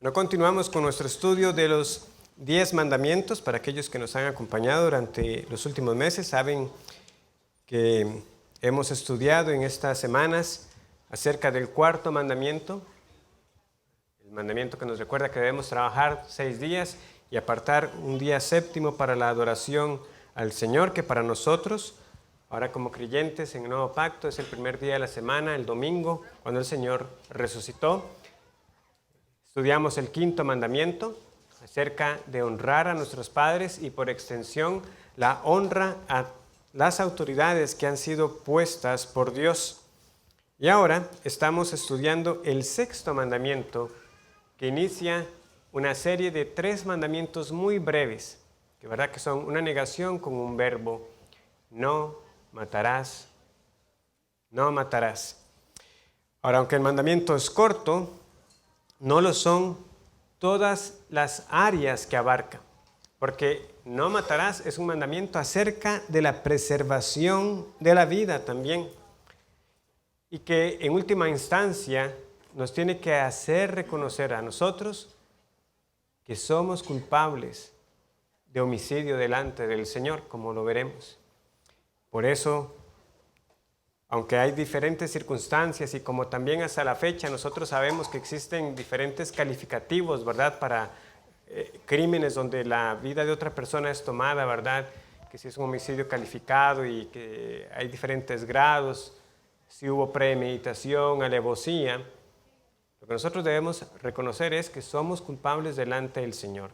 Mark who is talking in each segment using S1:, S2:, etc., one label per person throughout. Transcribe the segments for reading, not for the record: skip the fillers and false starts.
S1: No continuamos con nuestro estudio de los 10 mandamientos. Para aquellos que nos han acompañado durante los últimos meses, saben que hemos estudiado en estas semanas acerca del cuarto mandamiento, el mandamiento que nos recuerda que debemos trabajar 6 días y apartar un día séptimo para la adoración al Señor, que para nosotros, ahora como creyentes en el nuevo pacto, es el primer día de la semana, el domingo, cuando el Señor resucitó. Estudiamos el quinto mandamiento acerca de honrar a nuestros padres y por extensión la honra a las autoridades que han sido puestas por Dios. Y ahora estamos estudiando el sexto mandamiento, que inicia una serie de 3 mandamientos muy breves, que verdad que son una negación con un verbo: no matarás, no matarás. Ahora, aunque el mandamiento es corto, no lo son todas las áreas que abarca, porque no matarás es un mandamiento acerca de la preservación de la vida también, y que en última instancia nos tiene que hacer reconocer a nosotros que somos culpables de homicidio delante del Señor, como lo veremos. Por eso, aunque hay diferentes circunstancias y como también hasta la fecha nosotros sabemos que existen diferentes calificativos, ¿verdad?, para crímenes donde la vida de otra persona es tomada, ¿verdad?, que si es un homicidio calificado y que hay diferentes grados, si hubo premeditación, alevosía. Lo que nosotros debemos reconocer es que somos culpables delante del Señor.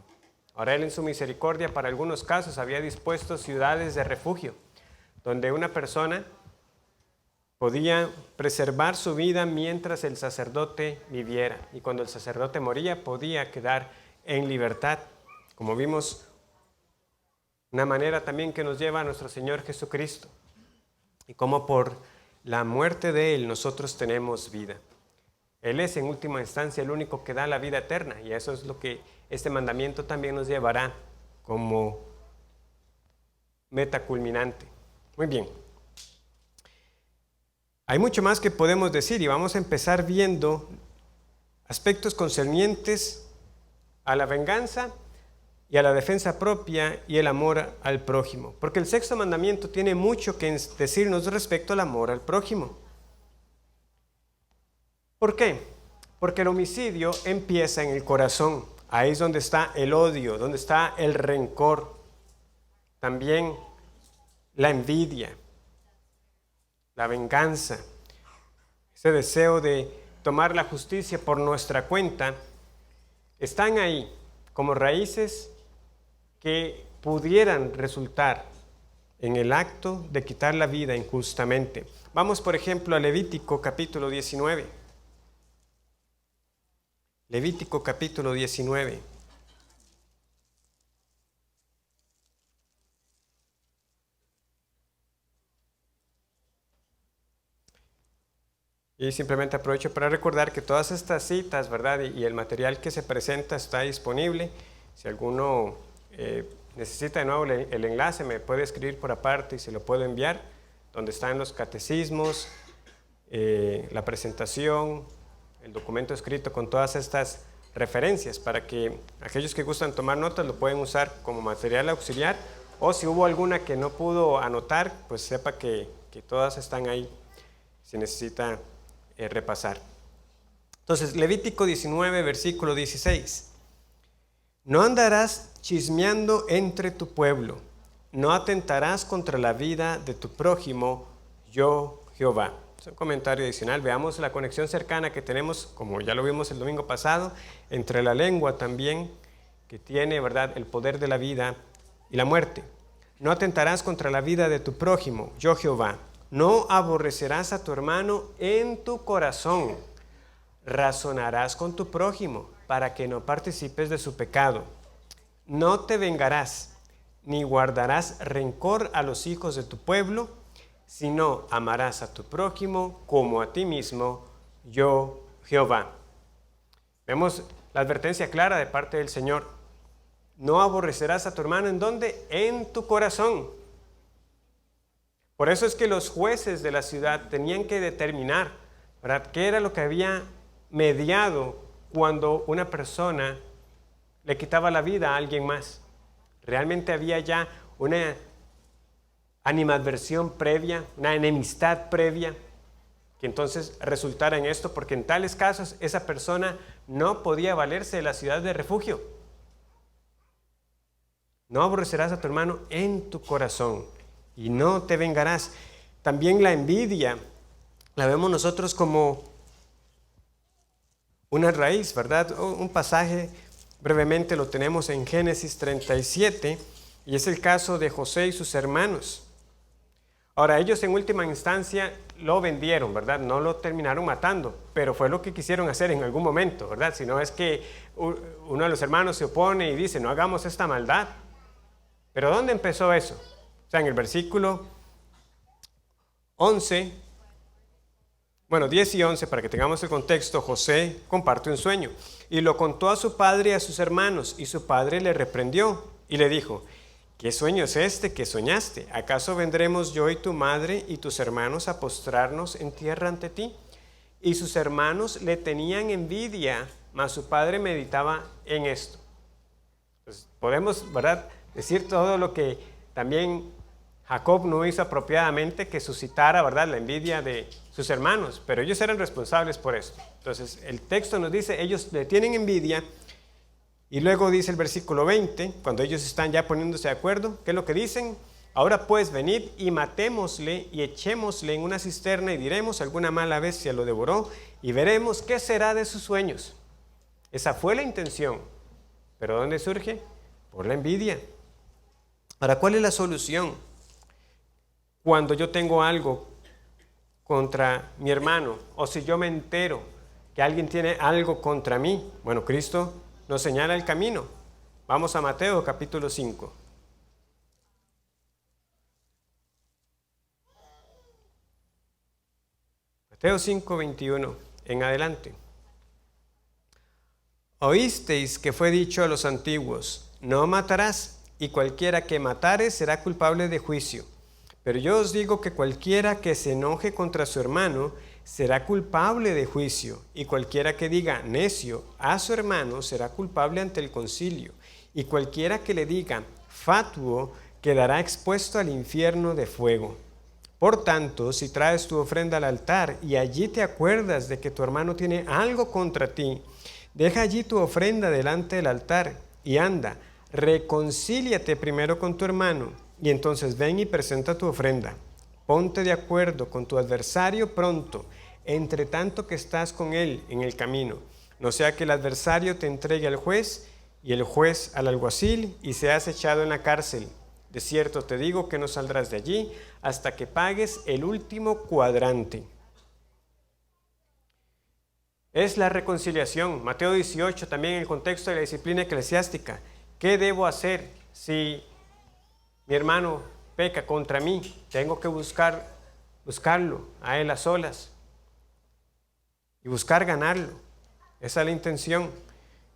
S1: Ahora Él en su misericordia para algunos casos había dispuesto ciudades de refugio, donde una persona podía preservar su vida mientras el sacerdote viviera, y cuando el sacerdote moría podía quedar en libertad, como vimos, una manera también que nos lleva a nuestro Señor Jesucristo, y como por la muerte de Él nosotros tenemos vida. Él es en última instancia el único que da la vida eterna, y eso es lo que este mandamiento también nos llevará como meta culminante. Muy bien. Hay mucho más que podemos decir y vamos a empezar viendo aspectos concernientes a la venganza y a la defensa propia y el amor al prójimo. Porque el sexto mandamiento tiene mucho que decirnos respecto al amor al prójimo. ¿Por qué? Porque el homicidio empieza en el corazón. Ahí es donde está el odio, donde está el rencor. También la envidia, la venganza, ese deseo de tomar la justicia por nuestra cuenta, están ahí como raíces que pudieran resultar en el acto de quitar la vida injustamente. Vamos, por ejemplo, a Levítico capítulo 19. Levítico capítulo 19. Y simplemente aprovecho para recordar que todas estas citas, ¿verdad?, y el material que se presenta está disponible. Si alguno necesita de nuevo el enlace, me puede escribir por aparte y se lo puedo enviar, donde están los catecismos, la presentación, el documento escrito con todas estas referencias, para que aquellos que gustan tomar notas lo pueden usar como material auxiliar, o si hubo alguna que no pudo anotar, pues sepa que todas están ahí si necesita repasar. Entonces, Levítico 19, versículo 16. No andarás chismeando entre tu pueblo, no atentarás contra la vida de tu prójimo, yo Jehová. Es un comentario adicional. Veamos la conexión cercana que tenemos, como ya lo vimos el domingo pasado, entre la lengua también, que tiene, ¿verdad?, el poder de la vida y la muerte. No atentarás contra la vida de tu prójimo, yo Jehová. No aborrecerás a tu hermano en tu corazón. Razonarás con tu prójimo para que no participes de su pecado. No te vengarás, ni guardarás rencor a los hijos de tu pueblo, sino amarás a tu prójimo como a ti mismo, yo Jehová. Vemos la advertencia clara de parte del Señor. No aborrecerás a tu hermano, ¿en dónde? En tu corazón. Por eso es que los jueces de la ciudad tenían que determinar, ¿verdad?, qué era lo que había mediado cuando una persona le quitaba la vida a alguien más. Realmente había ya una animadversión previa, una enemistad previa, que entonces resultara en esto, porque en tales casos esa persona no podía valerse de la ciudad de refugio. No aborrecerás a tu hermano en tu corazón y no te vengarás. También la envidia la vemos nosotros como una raíz, ¿verdad? Un pasaje, brevemente lo tenemos en Génesis 37, y es el caso de José y sus hermanos. Ahora, ellos en última instancia lo vendieron, ¿verdad? No lo terminaron matando, pero fue lo que quisieron hacer en algún momento, ¿verdad? Si no es que uno de los hermanos se opone y dice, no hagamos esta maldad. ¿Pero dónde empezó eso? O sea, en el versículo 11, 10 y 11, para que tengamos el contexto, José comparte un sueño y lo contó a su padre y a sus hermanos, y su padre le reprendió y le dijo, ¿qué sueño es este que soñaste? ¿Acaso vendremos yo y tu madre y tus hermanos a postrarnos en tierra ante ti? Y sus hermanos le tenían envidia, mas su padre meditaba en esto. Pues podemos, ¿verdad?, decir todo lo que también Jacob no hizo apropiadamente, que suscitara, ¿verdad?, la envidia de sus hermanos, pero ellos eran responsables por esto. Entonces el texto nos dice, ellos le tienen envidia, y luego dice el versículo 20, cuando ellos están ya poniéndose de acuerdo, ¿qué es lo que dicen? Ahora pues venid y matémosle y echémosle en una cisterna y diremos, alguna mala bestia lo devoró y veremos qué será de sus sueños. Esa fue la intención, pero ¿dónde surge? Por la envidia. Ahora, ¿cuál es la solución? Cuando yo tengo algo contra mi hermano, o si yo me entero que alguien tiene algo contra mí, bueno, Cristo nos señala el camino. Vamos a Mateo capítulo 5. Mateo 5, 21 en adelante. Oísteis que fue dicho a los antiguos, no matarás, y cualquiera que matare será culpable de juicio. Pero yo os digo que cualquiera que se enoje contra su hermano será culpable de juicio, y cualquiera que diga necio a su hermano será culpable ante el concilio, y cualquiera que le diga fatuo quedará expuesto al infierno de fuego. Por tanto, si traes tu ofrenda al altar y allí te acuerdas de que tu hermano tiene algo contra ti, deja allí tu ofrenda delante del altar y anda, reconcíliate primero con tu hermano, y entonces ven y presenta tu ofrenda. Ponte de acuerdo con tu adversario pronto, entre tanto que estás con él en el camino, no sea que el adversario te entregue al juez y el juez al alguacil y seas echado en la cárcel. De cierto te digo que no saldrás de allí hasta que pagues el último cuadrante. Es la reconciliación. Mateo 18, también en el contexto de la disciplina eclesiástica. ¿Qué debo hacer si mi hermano peca contra mí? Tengo que buscarlo a él a solas y buscar ganarlo. Esa es la intención.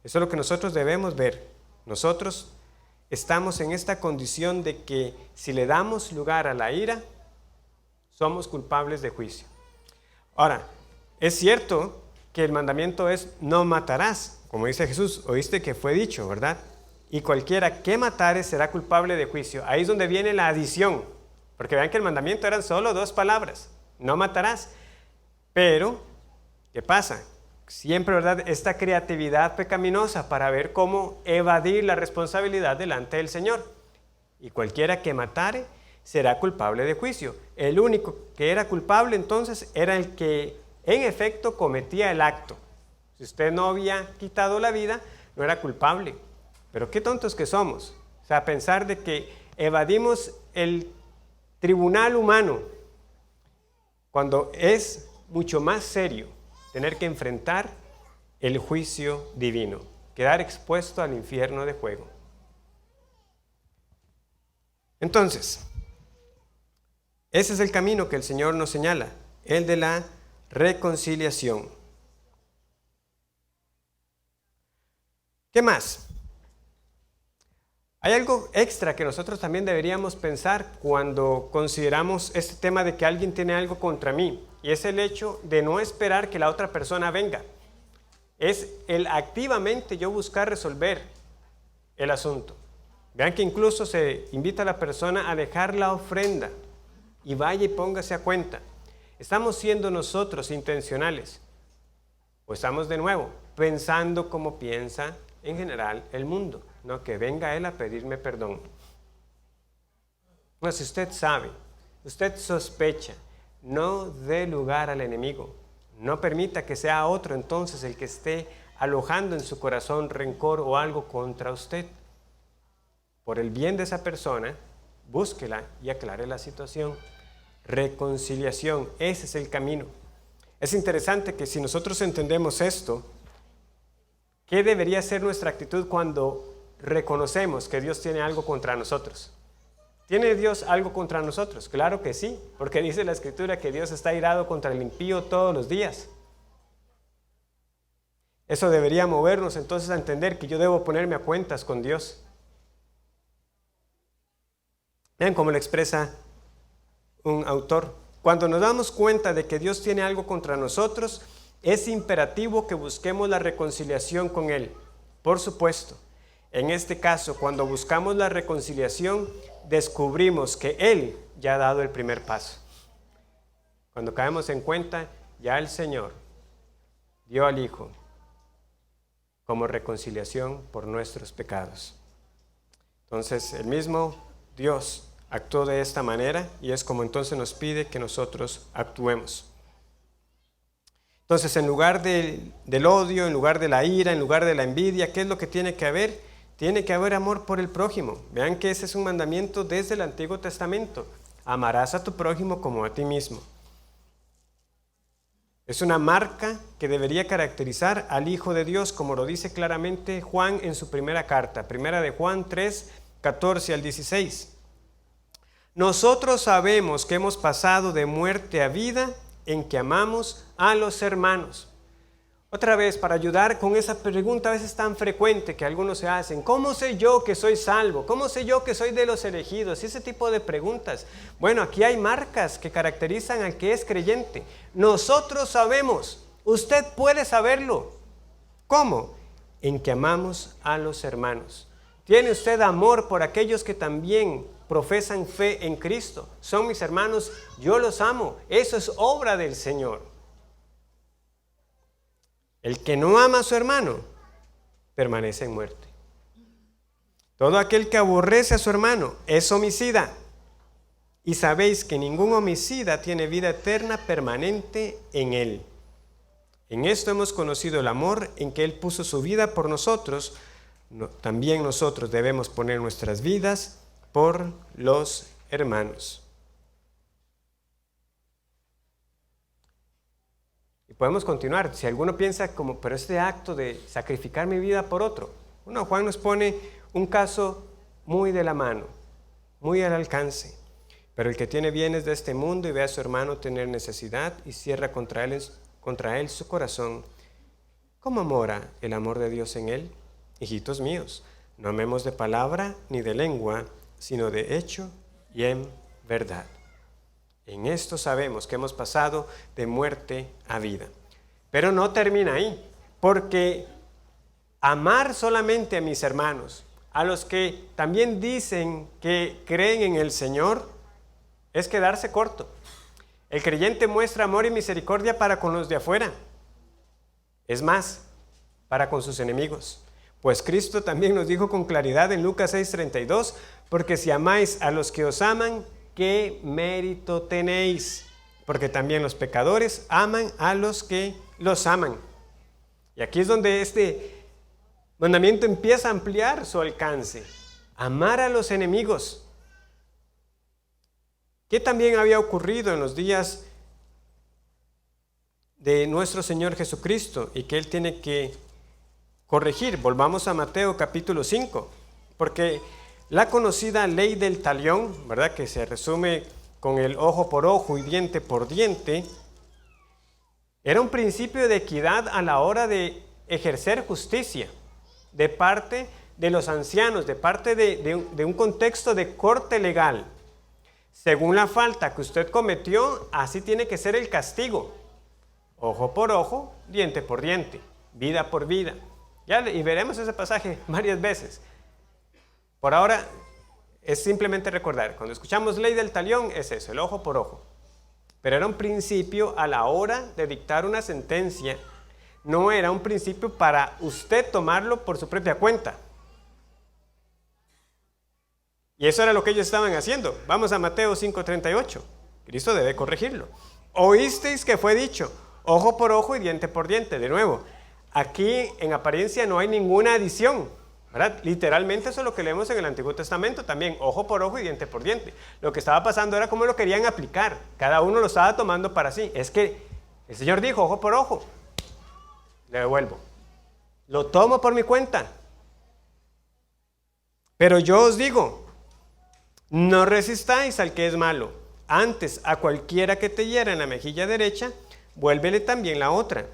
S1: Eso es lo que nosotros debemos ver. Nosotros estamos en esta condición de que si le damos lugar a la ira, somos culpables de juicio. Ahora, es cierto que el mandamiento es no matarás, como dice Jesús, oíste que fue dicho, ¿verdad? Y cualquiera que matare será culpable de juicio. Ahí es donde viene la adición, porque vean que el mandamiento eran solo 2 palabras, no matarás. Pero, ¿qué pasa? Siempre, ¿verdad?, esta creatividad pecaminosa para ver cómo evadir la responsabilidad delante del Señor. Y cualquiera que matare será culpable de juicio. El único que era culpable entonces era el que en efecto cometía el acto. Si usted no había quitado la vida, no era culpable. Pero qué tontos que somos. O sea, pensar de que evadimos el tribunal humano cuando es mucho más serio tener que enfrentar el juicio divino, quedar expuesto al infierno de fuego. Entonces, ese es el camino que el Señor nos señala, el de la reconciliación. ¿Qué más? Hay algo extra que nosotros también deberíamos pensar cuando consideramos este tema de que alguien tiene algo contra mí, y es el hecho de no esperar que la otra persona venga. es el activamente yo buscar resolver el asunto. Vean que incluso se invita a la persona a dejar la ofrenda y vaya y póngase a cuenta. ¿Estamos siendo nosotros intencionales? ¿O estamos de nuevo pensando como piensa en general el mundo? No, que venga él a pedirme perdón. No, si usted sabe, usted sospecha, no dé lugar al enemigo. No permita que sea otro entonces el que esté alojando en su corazón rencor o algo contra usted. Por el bien de esa persona, búsquela y aclare la situación. Reconciliación, ese es el camino. Es interesante que si nosotros entendemos esto, ¿qué debería ser nuestra actitud cuando reconocemos que Dios tiene algo contra nosotros? ¿Tiene Dios algo contra nosotros? Claro que sí, porque dice la Escritura que Dios está irado contra el impío todos los días. Eso debería movernos entonces a entender que yo debo ponerme a cuentas con Dios. Vean cómo lo expresa un autor. Cuando nos damos cuenta de que Dios tiene algo contra nosotros, es imperativo que busquemos la reconciliación con Él. Por supuesto, en este caso, cuando buscamos la reconciliación, descubrimos que Él ya ha dado el primer paso. Cuando caemos en cuenta, ya el Señor dio al Hijo como reconciliación por nuestros pecados. Entonces, el mismo Dios actuó de esta manera y es como entonces nos pide que nosotros actuemos. Entonces, en lugar del odio, en lugar de la ira, en lugar de la envidia, ¿qué es lo que tiene que haber? Tiene que haber amor por el prójimo. Vean que ese es un mandamiento desde el Antiguo Testamento. Amarás a tu prójimo como a ti mismo. Es una marca que debería caracterizar al Hijo de Dios, como lo dice claramente Juan en su primera carta, primera de Juan 3, 14 al 16. Nosotros sabemos que hemos pasado de muerte a vida en que amamos a los hermanos. Otra vez, para ayudar con esa pregunta a veces tan frecuente que algunos se hacen, ¿cómo sé yo que soy salvo? ¿Cómo sé yo que soy de los elegidos? Y ese tipo de preguntas. Bueno, aquí hay marcas que caracterizan al que es creyente. Nosotros sabemos, usted puede saberlo. ¿Cómo? En que amamos a los hermanos. ¿Tiene usted amor por aquellos que también profesan fe en Cristo? Son mis hermanos, yo los amo. Eso es obra del Señor. El que no ama a su hermano permanece en muerte. Todo aquel que aborrece a su hermano es homicida. Y sabéis que ningún homicida tiene vida eterna permanente en él. En esto hemos conocido el amor en que Él puso su vida por nosotros. También nosotros debemos poner nuestras vidas por los hermanos. Y podemos continuar. Si alguno piensa como, pero este acto de sacrificar mi vida por otro. Bueno, Juan nos pone un caso muy de la mano, muy al alcance. Pero el que tiene bienes de este mundo y ve a su hermano tener necesidad y cierra contra él su corazón, ¿cómo mora el amor de Dios en él? Hijitos míos, no amemos de palabra ni de lengua, sino de hecho y en verdad. En esto sabemos que hemos pasado de muerte a vida. Pero no termina ahí, porque amar solamente a mis hermanos, a los que también dicen que creen en el Señor, es quedarse corto. El creyente muestra amor y misericordia para con los de afuera. Es más, para con sus enemigos. Pues Cristo también nos dijo con claridad en Lucas 6:32, porque si amáis a los que os aman, ¿qué mérito tenéis? Porque también los pecadores aman a los que los aman. Y aquí es donde este mandamiento empieza a ampliar su alcance. Amar a los enemigos. ¿Qué también había ocurrido en los días de nuestro Señor Jesucristo y que Él tiene que corregir? Volvamos a Mateo capítulo 5, porque la conocida ley del talión, ¿verdad?, que se resume con el ojo por ojo y diente por diente, era un principio de equidad a la hora de ejercer justicia de parte de los ancianos, de parte de un contexto de corte legal. Según la falta que usted cometió, así tiene que ser el castigo. Ojo por ojo, diente por diente. vida por vida. Y veremos ese pasaje varias veces. Por ahora es simplemente recordar, cuando escuchamos ley del talión es eso, el ojo por ojo. Pero era un principio a la hora de dictar una sentencia, no era un principio para usted tomarlo por su propia cuenta. Y eso era lo que ellos estaban haciendo. Vamos a Mateo 5:38. Cristo debe corregirlo. Oísteis que fue dicho, ojo por ojo y diente por diente. De nuevo, aquí en apariencia no hay ninguna adición, ¿verdad? Literalmente eso es lo que leemos en el Antiguo Testamento también, ojo por ojo y diente por diente. Lo que estaba pasando era cómo lo querían aplicar. Cada uno lo estaba tomando para sí. Es que el Señor dijo, ojo por ojo. Le devuelvo. Lo tomo por mi cuenta. Pero yo os digo, no resistáis al que es malo. Antes, a cualquiera que te hiera en la mejilla derecha, vuélvele también la otra.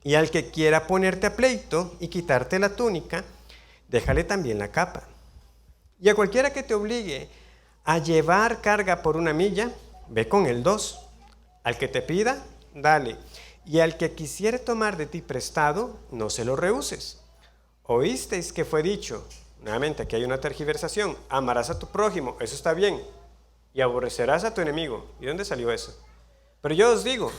S1: Y al que quiera ponerte a pleito y quitarte la túnica, déjale también la capa. Y a cualquiera que te obligue a llevar carga por 1 milla, ve con él 2. Al que te pida, dale. Y al que quisiere tomar de ti prestado, no se lo rehuses. Oísteis que fue dicho, nuevamente aquí hay una tergiversación, amarás a tu prójimo, eso está bien, y aborrecerás a tu enemigo. ¿Y dónde salió eso? Pero yo os digo,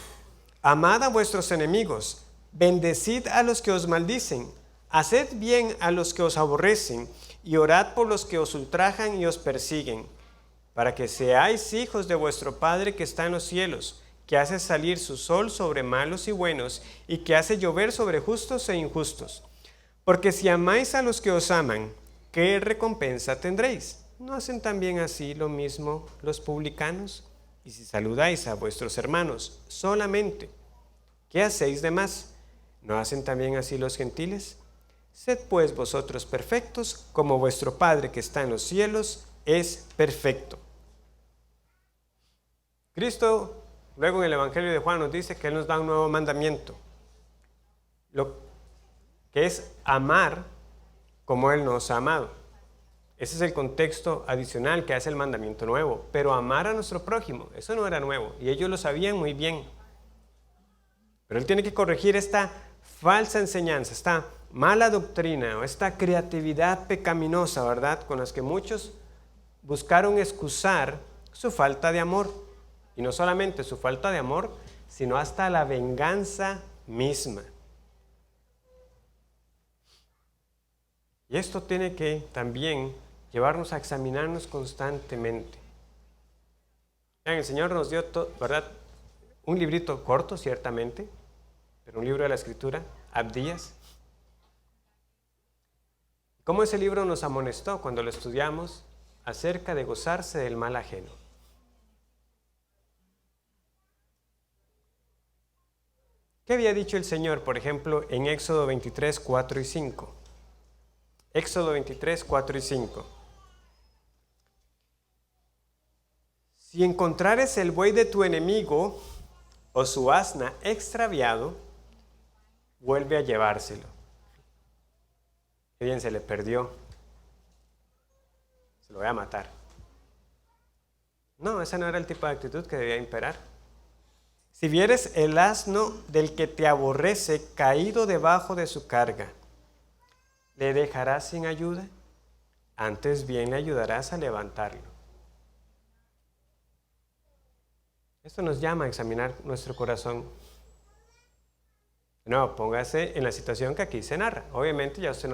S1: amad a vuestros enemigos, bendecid a los que os maldicen, haced bien a los que os aborrecen, y orad por los que os ultrajan y os persiguen, para que seáis hijos de vuestro Padre que está en los cielos, que hace salir su sol sobre malos y buenos, y que hace llover sobre justos e injustos. Porque si amáis a los que os aman, ¿qué recompensa tendréis? ¿No hacen también así lo mismo los publicanos? Y si saludáis a vuestros hermanos solamente, ¿qué hacéis de más? ¿No hacen también así los gentiles? Sed pues vosotros perfectos, como vuestro Padre que está en los cielos es perfecto. Cristo, luego en el Evangelio de Juan nos dice que Él nos da un nuevo mandamiento, lo que es amar como Él nos ha amado. Ese es el contexto adicional que hace el mandamiento nuevo. Pero amar a nuestro prójimo, eso no era nuevo, y ellos lo sabían muy bien. Pero Él tiene que corregir esta falsa enseñanza, esta mala doctrina o esta creatividad pecaminosa, ¿verdad?, con las que muchos buscaron excusar su falta de amor. Y no solamente su falta de amor, sino hasta la venganza misma. Y esto tiene que también llevarnos a examinarnos constantemente. El Señor nos dio, ¿verdad?, un librito corto, ciertamente, pero un libro de la Escritura, Abdías. ¿Cómo ese libro nos amonestó cuando lo estudiamos acerca de gozarse del mal ajeno? ¿Qué había dicho el Señor, por ejemplo, en Éxodo 23, 4 y 5? Éxodo 23, 4 y 5. Si encontrares el buey de tu enemigo o su asna extraviado, vuelve a llevárselo. Qué bien, se le perdió. Se lo voy a matar. No, ese no era el tipo de actitud que debía imperar. Si vieres el asno del que te aborrece caído debajo de su carga, ¿le dejarás sin ayuda? Antes bien le ayudarás a levantarlo. Esto nos llama a examinar nuestro corazón. No, póngase en la situación que aquí se narra. Obviamente ya usted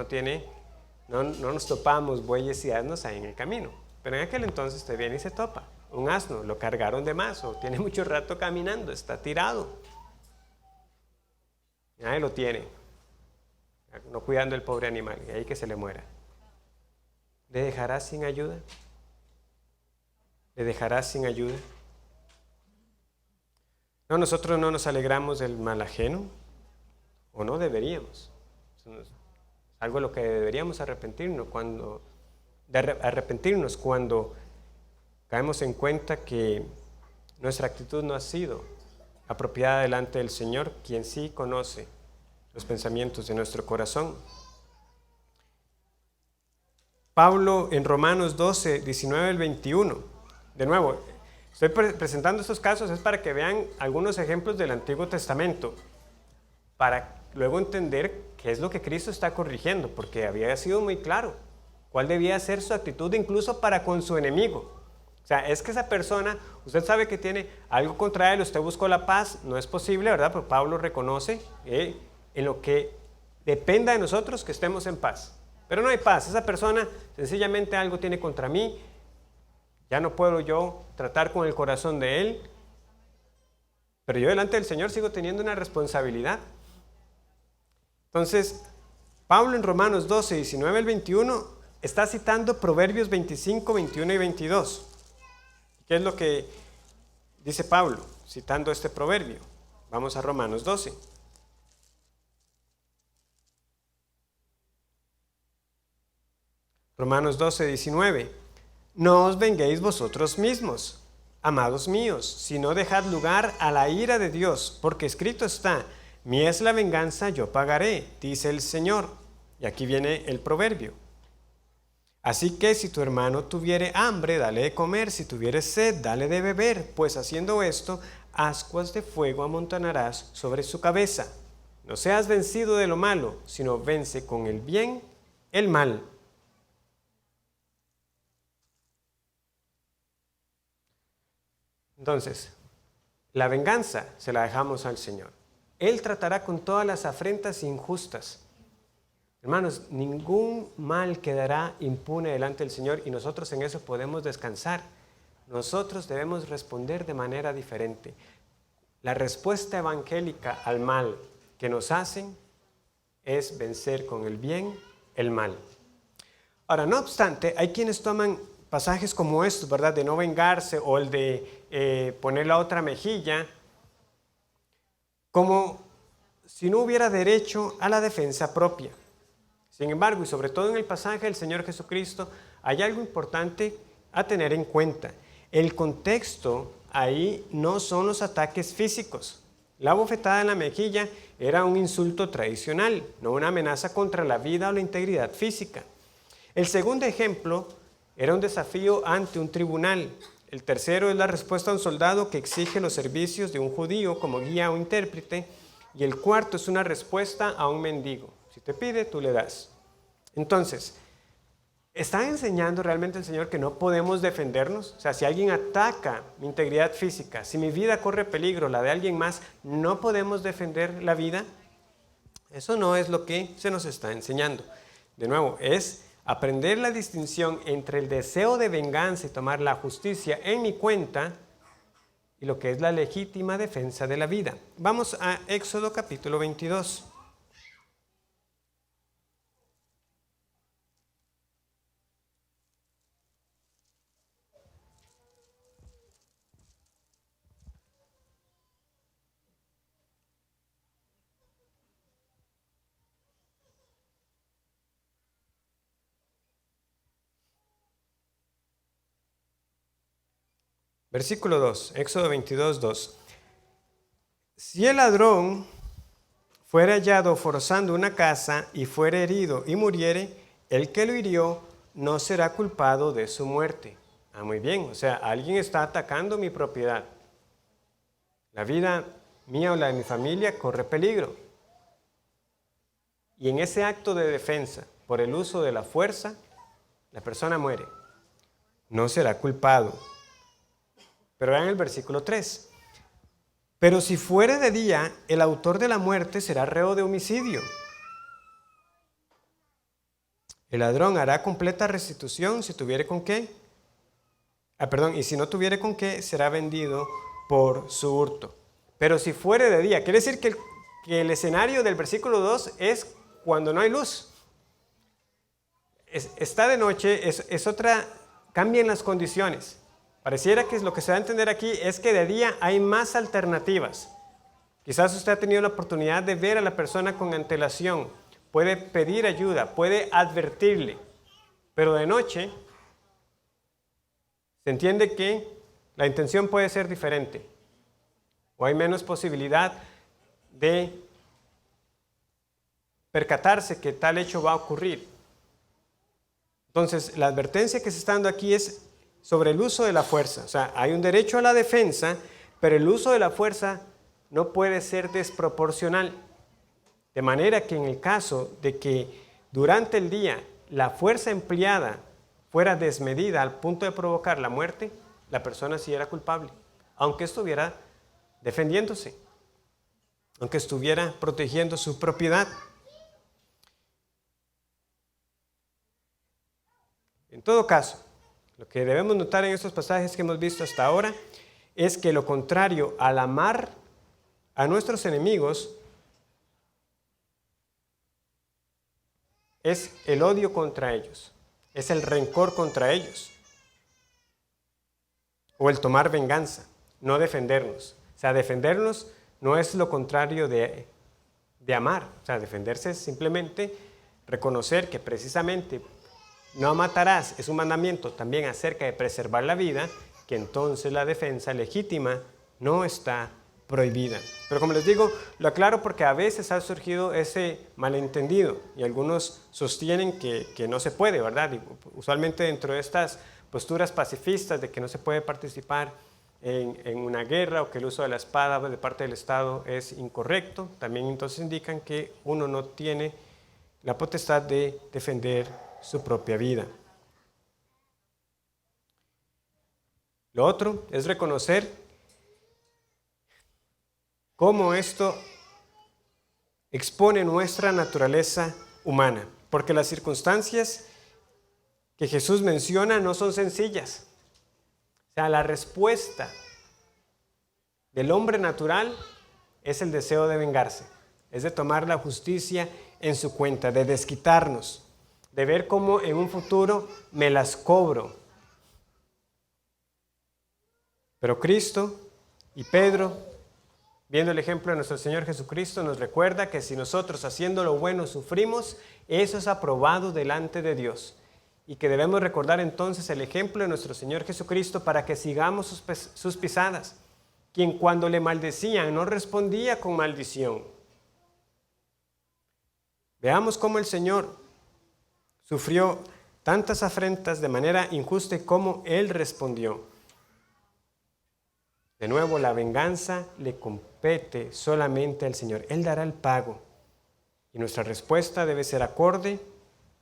S1: no nos topamos bueyes y asnos ahí en el camino. Pero en aquel entonces usted viene y se topa. Un asno, lo cargaron de más o tiene mucho rato caminando, está tirado. Nadie lo tiene. No cuidando el pobre animal, y ahí que se le muera. ¿Le dejarás sin ayuda? ¿Le dejarás sin ayuda? No, nosotros no nos alegramos del mal ajeno, o no deberíamos. Es algo de lo que deberíamos arrepentirnos cuando caemos en cuenta que nuestra actitud no ha sido apropiada delante del Señor, quien sí conoce los pensamientos de nuestro corazón. Pablo en Romanos 12, 19 al 21. De nuevo, estoy presentando estos casos es para que vean algunos ejemplos del Antiguo Testamento, para luego entender qué es lo que Cristo está corrigiendo, porque había sido muy claro cuál debía ser su actitud incluso para con su enemigo. O sea, es que esa persona, usted sabe que tiene algo contra él, usted buscó la paz, no es posible, ¿verdad? Pero Pablo reconoce en lo que dependa de nosotros que estemos en paz. Pero no hay paz, esa persona sencillamente algo tiene contra mí, ya no puedo yo tratar con el corazón de él, pero yo delante del Señor sigo teniendo una responsabilidad. Entonces, Pablo en Romanos 12, 19 al 21 está citando Proverbios 25, 21 y 22. ¿Qué es lo que dice Pablo citando este proverbio? Vamos a Romanos 12. Romanos 12, 19. No os venguéis vosotros mismos, amados míos, sino dejad lugar a la ira de Dios, porque escrito está, mía es la venganza, yo pagaré, dice el Señor. Y aquí viene el proverbio. Así que si tu hermano tuviere hambre, dale de comer, si tuviere sed, dale de beber, pues haciendo esto, ascuas de fuego amontonarás sobre su cabeza. No seas vencido de lo malo, sino vence con el bien el mal. Entonces, la venganza se la dejamos al Señor. Él tratará con todas las afrentas injustas. Hermanos, ningún mal quedará impune delante del Señor y nosotros en eso podemos descansar. Nosotros debemos responder de manera diferente. La respuesta evangélica al mal que nos hacen es vencer con el bien el mal. Ahora, no obstante, hay quienes toman pasajes como estos, ¿verdad? De no vengarse o el de poner la otra mejilla, como si no hubiera derecho a la defensa propia. Sin embargo, y sobre todo en el pasaje del Señor Jesucristo, hay algo importante a tener en cuenta. El contexto ahí no son los ataques físicos. La bofetada en la mejilla era un insulto tradicional, no una amenaza contra la vida o la integridad física. El segundo ejemplo era un desafío ante un tribunal. El tercero es la respuesta a un soldado que exige los servicios de un judío como guía o intérprete. Y el cuarto es una respuesta a un mendigo. Si te pide, tú le das. Entonces, ¿está enseñando realmente el Señor que no podemos defendernos? O sea, si alguien ataca mi integridad física, si mi vida corre peligro, la de alguien más, ¿no podemos defender la vida? Eso no es lo que se nos está enseñando. De nuevo, es aprender la distinción entre el deseo de venganza y tomar la justicia en mi cuenta y lo que es la legítima defensa de la vida. Vamos a Éxodo capítulo 22. Versículo 2, Éxodo 22, 2. Si el ladrón fuere hallado forzando una casa y fuere herido y muriere, el que lo hirió no será culpado de su muerte. Muy bien, o sea, alguien está atacando mi propiedad. La vida mía o la de mi familia corre peligro. Y en ese acto de defensa, por el uso de la fuerza, la persona muere. No será culpado. Pero vean el versículo 3. Pero si fuere de día, el autor de la muerte será reo de homicidio. El ladrón hará completa restitución si tuviere con qué. Y si no tuviere con qué, será vendido por su hurto. Pero si fuere de día, quiere decir que el escenario del versículo 2 es cuando no hay luz. Está de noche, es otra, cambian las condiciones. Pareciera que lo que se va a entender aquí es que de día hay más alternativas. Quizás usted ha tenido la oportunidad de ver a la persona con antelación, puede pedir ayuda, puede advertirle, pero de noche se entiende que la intención puede ser diferente o hay menos posibilidad de percatarse que tal hecho va a ocurrir. Entonces, la advertencia que se está dando aquí es sobre el uso de la fuerza. O sea, hay un derecho a la defensa, pero el uso de la fuerza no puede ser desproporcional. De manera que en el caso de que durante el día la fuerza empleada fuera desmedida al punto de provocar la muerte, la persona sí era culpable, aunque estuviera defendiéndose, aunque estuviera protegiendo su propiedad. En todo caso, lo que debemos notar en estos pasajes que hemos visto hasta ahora es que lo contrario al amar a nuestros enemigos es el odio contra ellos, es el rencor contra ellos, o el tomar venganza, no defendernos. O sea, defendernos no es lo contrario de amar. O sea, defenderse es simplemente reconocer que precisamente no matarás es un mandamiento también acerca de preservar la vida, que entonces la defensa legítima no está prohibida. Pero como les digo, lo aclaro porque a veces ha surgido ese malentendido y algunos sostienen que no se puede, ¿verdad? Y usualmente dentro de estas posturas pacifistas de que no se puede participar en una guerra o que el uso de la espada de parte del Estado es incorrecto, también entonces indican que uno no tiene la potestad de defender su propia vida. Lo otro es reconocer cómo esto expone nuestra naturaleza humana, porque las circunstancias que Jesús menciona no son sencillas. O sea, la respuesta del hombre natural es el deseo de vengarse, es de tomar la justicia en su cuenta, de desquitarnos, de ver cómo en un futuro me las cobro. Pero Cristo y Pedro, viendo el ejemplo de nuestro Señor Jesucristo, nos recuerda que si nosotros haciendo lo bueno sufrimos, eso es aprobado delante de Dios. Y que debemos recordar entonces el ejemplo de nuestro Señor Jesucristo para que sigamos sus pisadas, quien cuando le maldecían no respondía con maldición. Veamos cómo el Señor sufrió tantas afrentas de manera injusta y cómo Él respondió. De nuevo, la venganza le compete solamente al Señor. Él dará el pago. Y nuestra respuesta debe ser acorde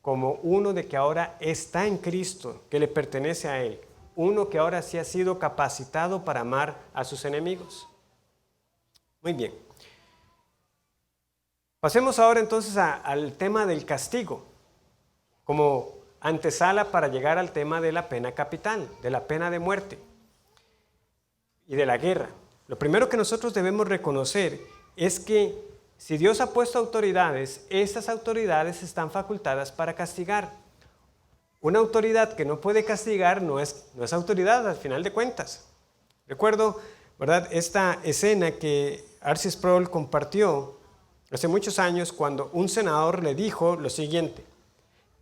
S1: como uno de que ahora está en Cristo, que le pertenece a Él. Uno que ahora sí ha sido capacitado para amar a sus enemigos. Muy bien. Pasemos ahora entonces al tema del castigo, como antesala para llegar al tema de la pena capital, de la pena de muerte y de la guerra. Lo primero que nosotros debemos reconocer es que si Dios ha puesto autoridades, estas autoridades están facultadas para castigar. Una autoridad que no puede castigar no es autoridad al final de cuentas. Recuerdo, ¿verdad?, esta escena que R.C. Sproul compartió hace muchos años cuando un senador le dijo lo siguiente,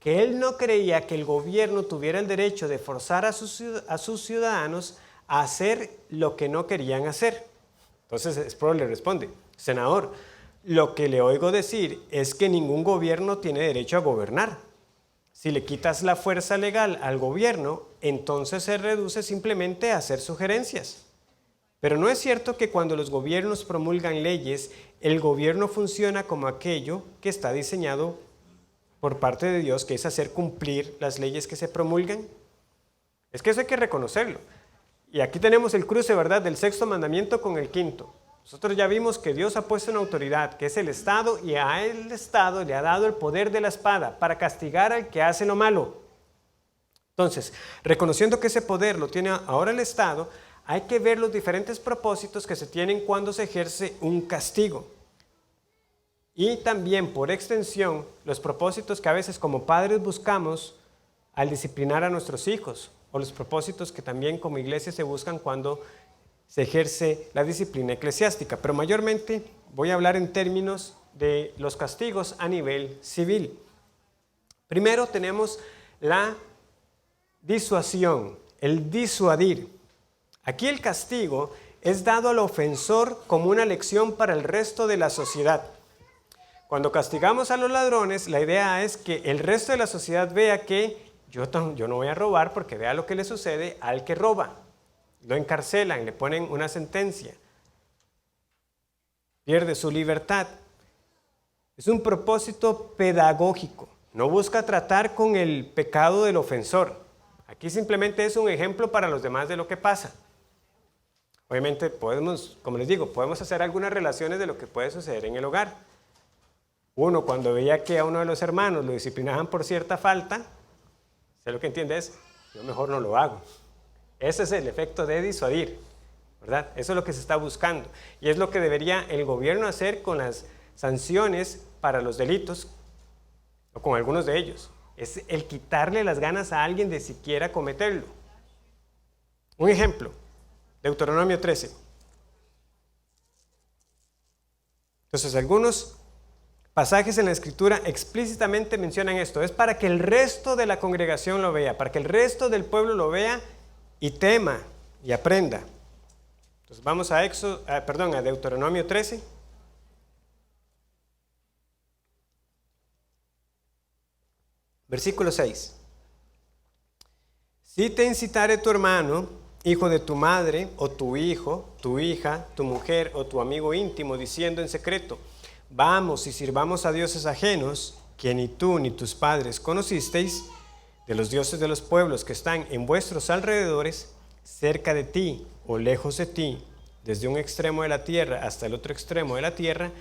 S1: que él no creía que el gobierno tuviera el derecho de forzar a sus ciudadanos a hacer lo que no querían hacer. Entonces Sproul le responde, senador, lo que le oigo decir es que ningún gobierno tiene derecho a gobernar. Si le quitas la fuerza legal al gobierno, entonces se reduce simplemente a hacer sugerencias. Pero no es cierto que cuando los gobiernos promulgan leyes, el gobierno funciona como aquello que está diseñado por parte de Dios, que es hacer cumplir las leyes que se promulgan. Es que eso hay que reconocerlo. Y aquí tenemos el cruce, ¿verdad?, del sexto mandamiento con el quinto. Nosotros ya vimos que Dios ha puesto una autoridad, que es el Estado, y a el Estado le ha dado el poder de la espada para castigar al que hace lo malo. Entonces, reconociendo que ese poder lo tiene ahora el Estado, hay que ver los diferentes propósitos que se tienen cuando se ejerce un castigo. Y también, por extensión, los propósitos que a veces como padres buscamos al disciplinar a nuestros hijos, o los propósitos que también como iglesia se buscan cuando se ejerce la disciplina eclesiástica. Pero mayormente voy a hablar en términos de los castigos a nivel civil. Primero tenemos la disuasión, el disuadir. Aquí el castigo es dado al ofensor como una lección para el resto de la sociedad. Cuando castigamos a los ladrones, la idea es que el resto de la sociedad vea que yo no voy a robar porque vea lo que le sucede al que roba. Lo encarcelan, le ponen una sentencia. Pierde su libertad. Es un propósito pedagógico. No busca tratar con el pecado del ofensor. Aquí simplemente es un ejemplo para los demás de lo que pasa. Obviamente podemos, como les digo, podemos hacer algunas relaciones de lo que puede suceder en el hogar. Uno, cuando veía que a uno de los hermanos lo disciplinaban por cierta falta, sé lo que entiende es, yo mejor no lo hago. Ese es el efecto de disuadir, ¿verdad? Eso es lo que se está buscando. Y es lo que debería el gobierno hacer con las sanciones para los delitos, o con algunos de ellos. Es el quitarle las ganas a alguien de siquiera cometerlo. Un ejemplo, Deuteronomio 13. Entonces, algunos pasajes en la Escritura explícitamente mencionan esto. Es para que el resto de la congregación lo vea, para que el resto del pueblo lo vea y tema y aprenda. Entonces vamos a Deuteronomio 13. Versículo 6. Si te incitare tu hermano, hijo de tu madre, o tu hijo, tu hija, tu mujer, o tu amigo íntimo, diciendo en secreto, vamos y sirvamos a dioses ajenos, que ni tú ni tus padres conocisteis, de los dioses de los pueblos que están en vuestros alrededores, cerca de ti o lejos de ti, desde un extremo de la tierra hasta el otro extremo de la tierra,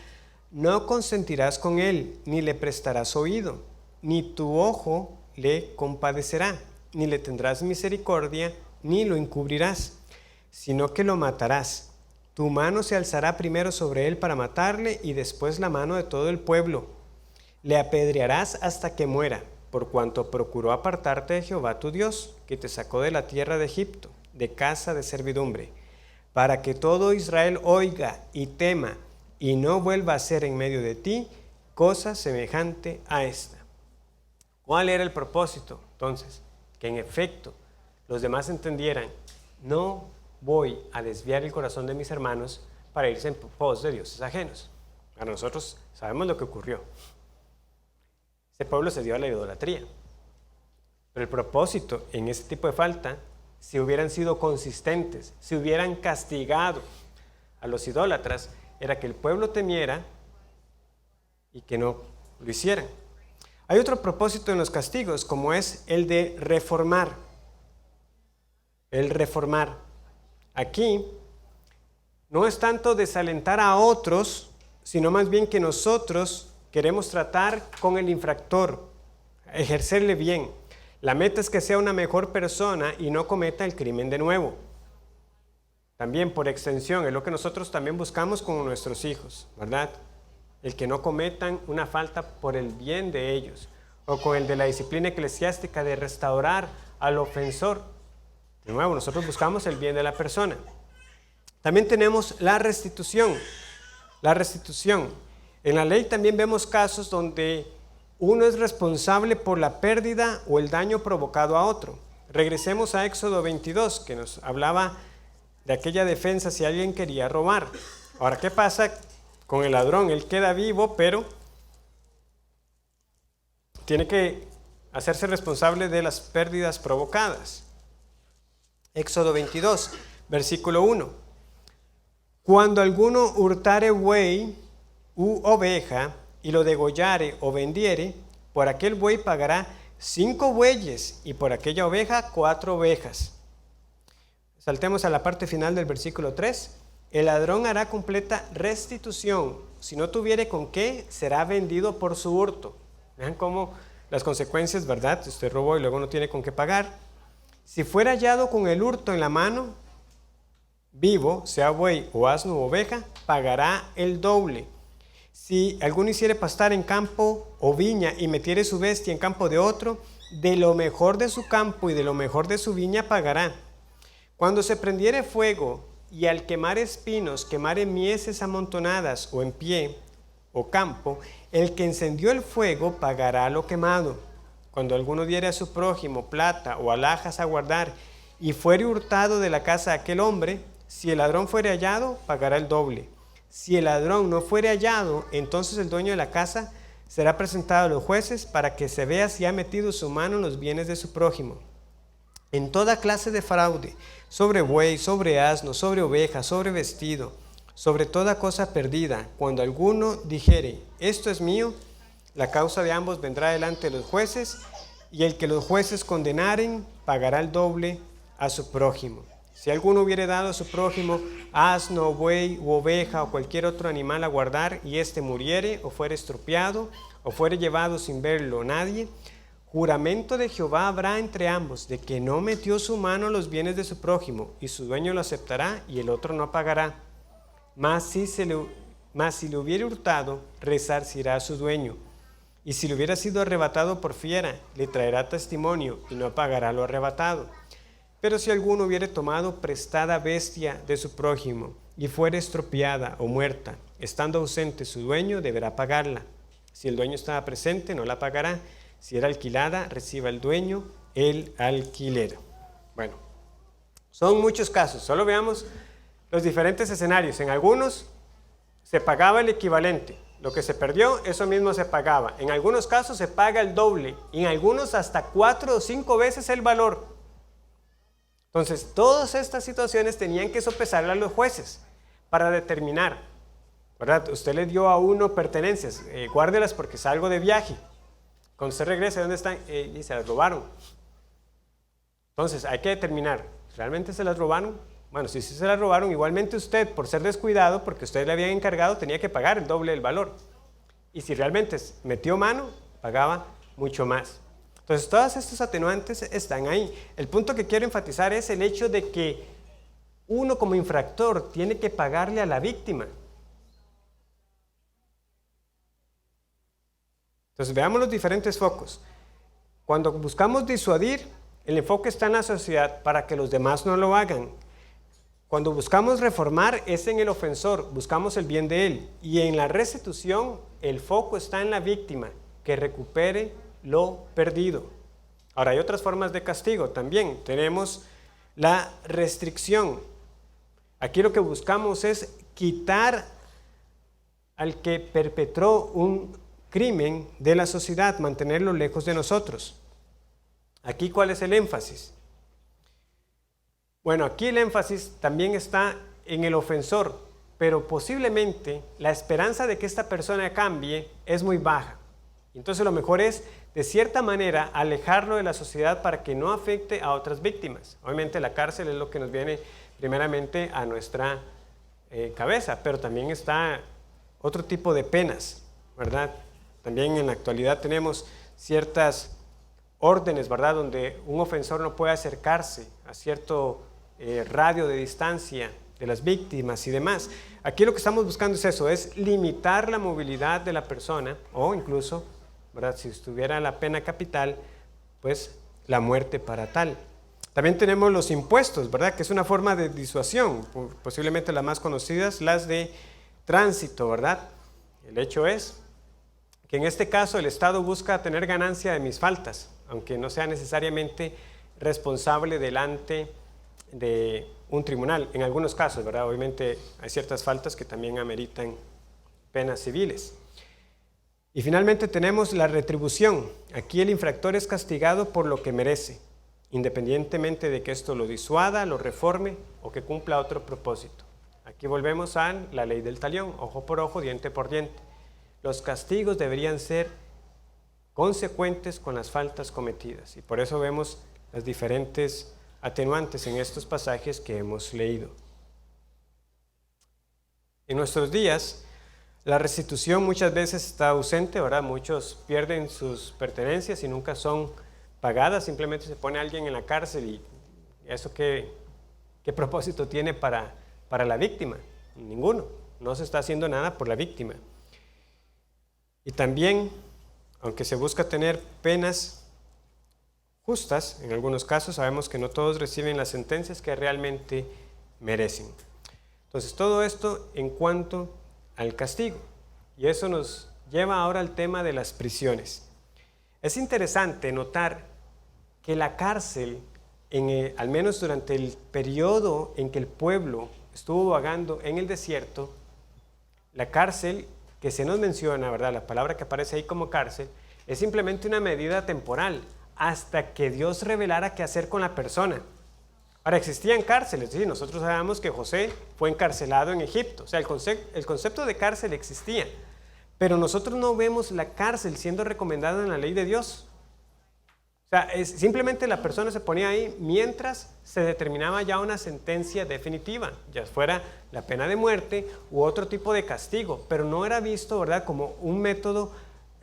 S1: no consentirás con él, ni le prestarás oído, ni tu ojo le compadecerá, ni le tendrás misericordia, ni lo encubrirás, sino que lo matarás. Tu mano se alzará primero sobre él para matarle, y después la mano de todo el pueblo. Le apedrearás hasta que muera, por cuanto procuró apartarte de Jehová tu Dios, que te sacó de la tierra de Egipto, de casa de servidumbre, para que todo Israel oiga y tema, y no vuelva a hacer en medio de ti cosa semejante a esta. ¿Cuál era el propósito? Entonces, que en efecto los demás entendieran, no voy a desviar el corazón de mis hermanos para irse en pos de dioses ajenos. A nosotros sabemos lo que ocurrió. Ese pueblo se dio a la idolatría. Pero el propósito en ese tipo de falta, si hubieran sido consistentes, si hubieran castigado a los idólatras, era que el pueblo temiera y que no lo hicieran. Hay otro propósito en los castigos, como es el de reformar. El reformar. Aquí no es tanto desalentar a otros, sino más bien que nosotros queremos tratar con el infractor, ejercerle bien. La meta es que sea una mejor persona y no cometa el crimen de nuevo. También por extensión es lo que nosotros también buscamos con nuestros hijos, ¿verdad? El que no cometan una falta por el bien de ellos, o con el de la disciplina eclesiástica de restaurar al ofensor. De nuevo, nosotros buscamos el bien de la persona. También tenemos la restitución. La restitución. En la ley también vemos casos donde uno es responsable por la pérdida o el daño provocado a otro. Regresemos a Éxodo 22, que nos hablaba de aquella defensa si alguien quería robar. Ahora, ¿qué pasa con el ladrón? Él queda vivo, pero tiene que hacerse responsable de las pérdidas provocadas. Éxodo 22, versículo 1. Cuando alguno hurtare buey u oveja y lo degollare o vendiere, por aquel buey pagará 5 bueyes y por aquella oveja 4 ovejas. Saltemos a la parte final del versículo 3. El ladrón hará completa restitución. Si no tuviere con qué, será vendido por su hurto. Vean cómo las consecuencias, ¿verdad? Usted robó y luego no tiene con qué pagar. Si fuera hallado con el hurto en la mano, vivo, sea buey o asno o oveja, pagará el doble. Si alguno hiciere pastar en campo o viña y metiere su bestia en campo de otro, de lo mejor de su campo y de lo mejor de su viña pagará. Cuando se prendiere fuego y al quemar espinos quemare mieses amontonadas o en pie o campo, el que encendió el fuego pagará lo quemado. Cuando alguno diere a su prójimo plata o alhajas a guardar y fuere hurtado de la casa de aquel hombre, si el ladrón fuere hallado, pagará el doble. Si el ladrón no fuere hallado, entonces el dueño de la casa será presentado a los jueces para que se vea si ha metido su mano en los bienes de su prójimo. En toda clase de fraude, sobre buey, sobre asno, sobre oveja, sobre vestido, sobre toda cosa perdida, cuando alguno dijere, esto es mío, la causa de ambos vendrá delante de los jueces, y el que los jueces condenaren, pagará el doble a su prójimo. Si alguno hubiere dado a su prójimo asno, buey u oveja o cualquier otro animal a guardar, y éste muriere o fuere estropeado o fuere llevado sin verlo nadie, juramento de Jehová habrá entre ambos, de que no metió su mano a los bienes de su prójimo, y su dueño lo aceptará y el otro no pagará. Mas si le hubiere hurtado, resarcirá a su dueño. Y si le hubiera sido arrebatado por fiera, le traerá testimonio y no pagará lo arrebatado. Pero si alguno hubiere tomado prestada bestia de su prójimo y fuere estropeada o muerta, estando ausente su dueño, deberá pagarla. Si el dueño estaba presente, no la pagará. Si era alquilada, reciba el dueño el alquiler. Bueno, son muchos casos. Solo veamos los diferentes escenarios. En algunos se pagaba el equivalente. Lo que se perdió, eso mismo se pagaba. En algunos casos se paga el doble. Y en algunos hasta 4 o 5 veces el valor. Entonces, todas estas situaciones tenían que sopesarlas a los jueces para determinar, ¿verdad? Usted le dio a uno pertenencias, guárdelas porque salgo de viaje. Cuando usted regrese, ¿dónde están? Y se las robaron. Entonces, hay que determinar, ¿realmente se las robaron? Bueno, si se las robaron, igualmente usted, por ser descuidado, porque usted le habían encargado, tenía que pagar el doble del valor. Y si realmente metió mano, pagaba mucho más. Entonces, todos estos atenuantes están ahí. El punto que quiero enfatizar es el hecho de que uno como infractor tiene que pagarle a la víctima. Entonces, veamos los diferentes focos. Cuando buscamos disuadir, el enfoque está en la sociedad para que los demás no lo hagan. Cuando buscamos reformar, es en el ofensor, buscamos el bien de él. Y en la restitución, el foco está en la víctima, que recupere lo perdido. Ahora, hay otras formas de castigo también. Tenemos la restricción. Aquí lo que buscamos es quitar al que perpetró un crimen de la sociedad, mantenerlo lejos de nosotros. Aquí, ¿cuál es el énfasis? Bueno, aquí el énfasis también está en el ofensor, pero posiblemente la esperanza de que esta persona cambie es muy baja. Entonces lo mejor es, de cierta manera, alejarlo de la sociedad para que no afecte a otras víctimas. Obviamente la cárcel es lo que nos viene primeramente a nuestra cabeza, pero también está otro tipo de penas, ¿verdad? También en la actualidad tenemos ciertas órdenes, ¿verdad? Donde un ofensor no puede acercarse a cierto radio de distancia de las víctimas y demás. Aquí lo que estamos buscando es eso, es limitar la movilidad de la persona o incluso, ¿verdad? Si estuviera la pena capital, pues la muerte para tal. También tenemos los impuestos, ¿verdad? Que es una forma de disuasión, posiblemente las más conocidas, las de tránsito, ¿verdad? El hecho es que en este caso el Estado busca tener ganancia de mis faltas, aunque no sea necesariamente responsable delante de un tribunal, en algunos casos, ¿verdad? Obviamente hay ciertas faltas que también ameritan penas civiles. Y finalmente tenemos la retribución. Aquí el infractor es castigado por lo que merece, independientemente de que esto lo disuada, lo reforme o que cumpla otro propósito. Aquí volvemos a la ley del talión, ojo por ojo, diente por diente. Los castigos deberían ser consecuentes con las faltas cometidas y por eso vemos las diferentes atenuantes en estos pasajes que hemos leído. En nuestros días, la restitución muchas veces está ausente, ¿verdad? Muchos pierden sus pertenencias y nunca son pagadas, simplemente se pone a alguien en la cárcel y ¿eso qué propósito tiene para la víctima? Ninguno, no se está haciendo nada por la víctima. Y también, aunque se busca tener penas justas, en algunos casos sabemos que no todos reciben las sentencias que realmente merecen. Entonces, todo esto en cuanto al castigo. Y eso nos lleva ahora al tema de las prisiones. Es interesante notar que la cárcel, al menos durante el periodo en que el pueblo estuvo vagando en el desierto, la cárcel que se nos menciona, ¿verdad? La palabra que aparece ahí como cárcel, es simplemente una medida temporal hasta que Dios revelara qué hacer con la persona. Ahora, existían cárceles, ¿sí? Nosotros sabemos que José fue encarcelado en Egipto, o sea, el concepto de cárcel existía, pero nosotros no vemos la cárcel siendo recomendada en la ley de Dios. O sea, simplemente la persona se ponía ahí mientras se determinaba ya una sentencia definitiva, ya fuera la pena de muerte u otro tipo de castigo, pero no era visto, ¿verdad?, como un método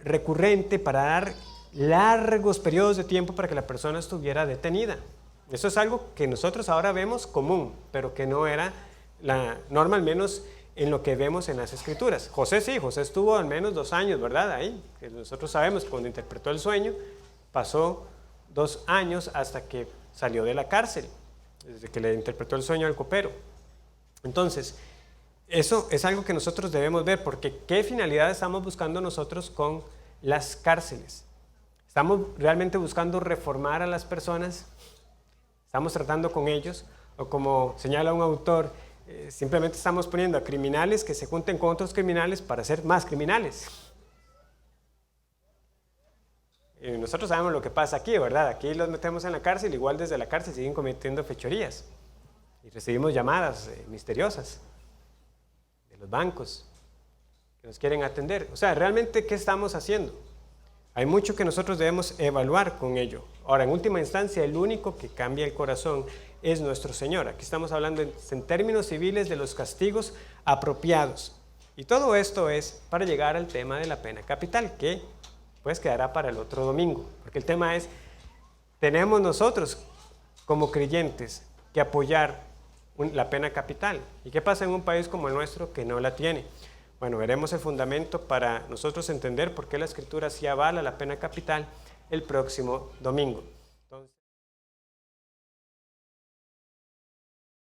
S1: recurrente para dar largos periodos de tiempo para que la persona estuviera detenida. Eso es algo que nosotros ahora vemos común, pero que no era la norma, al menos en lo que vemos en las Escrituras. José sí, José estuvo al menos 2 años, ¿verdad?, ahí, que nosotros sabemos que cuando interpretó el sueño, pasó 2 años hasta que salió de la cárcel, desde que le interpretó el sueño al copero. Entonces, eso es algo que nosotros debemos ver, porque ¿qué finalidad estamos buscando nosotros con las cárceles? ¿Estamos realmente buscando reformar a las personas? ¿Estamos tratando con ellos? O como señala un autor, simplemente estamos poniendo a criminales que se junten con otros criminales para ser más criminales. Y nosotros sabemos lo que pasa aquí, ¿verdad? Aquí los metemos en la cárcel, igual desde la cárcel siguen cometiendo fechorías. Y recibimos llamadas misteriosas de los bancos que nos quieren atender. O sea, ¿realmente qué estamos haciendo? Hay mucho que nosotros debemos evaluar con ello. Ahora, en última instancia, el único que cambia el corazón es nuestro Señor. Aquí estamos hablando en términos civiles de los castigos apropiados. Y todo esto es para llegar al tema de la pena capital, que pues quedará para el otro domingo. Porque el tema es, tenemos nosotros como creyentes que apoyar la pena capital. ¿Y qué pasa en un país como el nuestro que no la tiene? Bueno, veremos el fundamento para nosotros entender por qué la Escritura sí avala la pena capital el próximo domingo.